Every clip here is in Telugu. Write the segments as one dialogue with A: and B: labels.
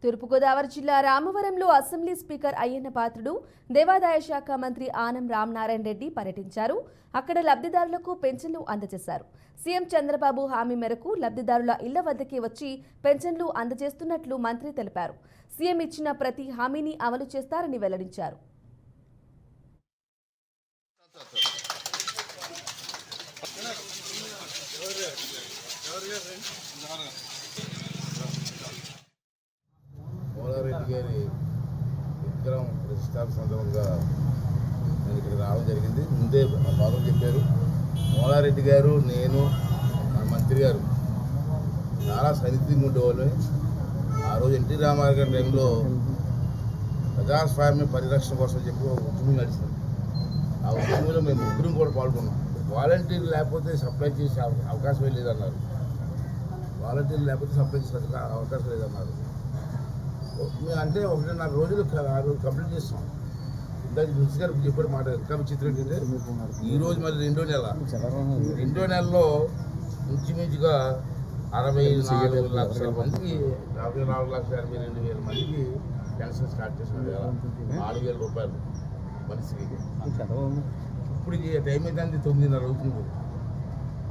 A: తూర్పుగోదావరి జిల్లా రామవరంలో అసెంబ్లీ స్పీకర్ అయ్యన్న పాత్రుడు, దేవాదాయ శాఖ మంత్రి ఆనం రామనారాయణ రెడ్డి పర్యటించారు. అక్కడ లబ్ధిదారులకు పెన్షన్లు అందజేశారు. సీఎం చంద్రబాబు హామీ మేరకు లబ్ధిదారుల ఇళ్ల వద్దకి వచ్చి పెన్షన్లు అందజేస్తున్నట్లు మంత్రి తెలిపారు. సీఎం ఇచ్చిన ప్రతి హామీని అమలు చేస్తారని వెల్లడించారు.
B: మోలారెడ్డి గారి విగ్రహం ప్రతిష్టాపన సందర్భంగా నేను ఇక్కడ రావడం జరిగింది. ముందే బాబు చెప్పారు, మోలారెడ్డి గారు, నేను, మా మంత్రి గారు చాలా సన్నిహితంగా ఉండేవాళ్ళు. ఆ రోజు ఎన్టీ రామారావు గారి టైంలో ప్రజాస్వామ్య పరిరక్షణ కోసం చెప్పి ఒక ఉద్యమం నడిచింది. ఆ ఉద్యమంలో మేము ముగ్గురం కూడా పాల్గొన్నాం. వాలంటీర్లు లేకపోతే సప్లై చేసే అవకాశమే లేదన్నారు. వాలంటీర్లు లేకపోతే సప్లై చేసే అవకాశం లేదన్నారు. అంటే 1.5 రోజులు కంప్లీట్ చేస్తాం. ఇందాక మినిస్టర్ గారు చెప్పిన మాట ఇంకా విచిత్రం ఏంటంటే, ఈరోజు మరి రెండో నెలలో ఇంచుమించుగా 64 లక్షల మందికి 44,82,000 మందికి పెన్షన్ స్టార్ట్ చేసినారు. 4,000 రూపాయలు మనిషికి. ఇప్పుడు టైం అయితే 9:30 అవుతుంది.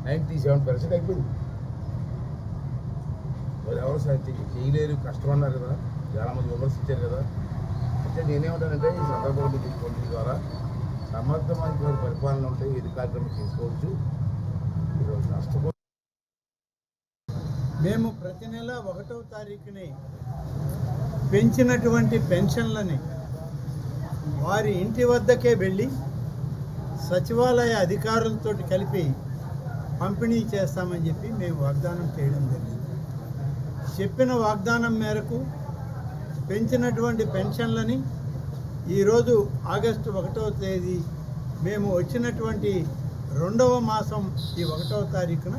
B: 97% అయిపోయింది. మరి ఎవరు చేయలేరు, కష్టం అన్నారు కదా, చాలామంది విమర్శించారు కదా. అయితే నేనేమంటానంటే, ఈ సందర్భంలో తీసుకోవడం ద్వారా సమర్థమైన పరిపాలన ఉంటే ఇది కార్యక్రమం తీసుకోవచ్చు. ఈరోజు నష్టపో
C: మేము ప్రతి నెల 1వ తారీఖుని పెంచినటువంటి పెన్షన్లని వారి ఇంటి వద్దకే వెళ్ళి సచివాలయ అధికారులతో కలిపి పంపిణీ చేస్తామని చెప్పి మేము వాగ్దానం చేయడం జరిగింది. చెప్పిన వాగ్దానం మేరకు పెంచినటువంటి పెన్షన్లని ఈరోజు ఆగస్టు 1వ తేదీ మేము వచ్చినటువంటి 2వ మాసం ఈ 1వ తారీఖున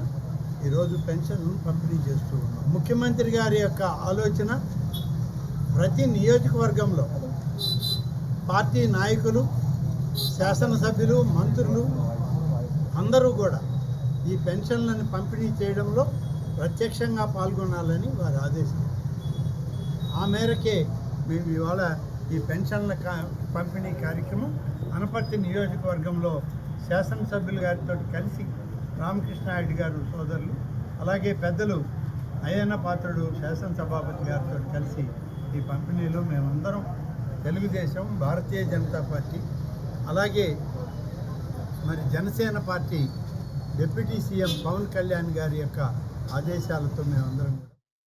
C: ఈరోజు పెన్షన్ను పంపిణీ చేస్తూ ఉన్నాం. ముఖ్యమంత్రి గారి యొక్క ఆలోచన, ప్రతి నియోజకవర్గంలో పార్టీ నాయకులు, శాసనసభ్యులు, మంత్రులు అందరూ కూడా ఈ పెన్షన్లను పంపిణీ చేయడంలో ప్రత్యక్షంగా పాల్గొనాలని వారి ఆదేశం. ఆ మేరకే మేము ఇవాళ ఈ పెన్షన్ల పంపిణీ కార్యక్రమం అనపర్తి నియోజకవర్గంలో శాసనసభ్యులు గారితో కలిసి రామకృష్ణారెడ్డి గారు సోదరులు, అలాగే పెద్దలు అయ్యన్న పాత్రుడు శాసనసభాపతి గారితో కలిసి ఈ పంపిణీలో మేమందరం తెలుగుదేశం, భారతీయ జనతా పార్టీ, అలాగే మరి Janasena party deputy CM Pawan Kalyan గారి యొక్క ఆదేశాలతో మేమందరం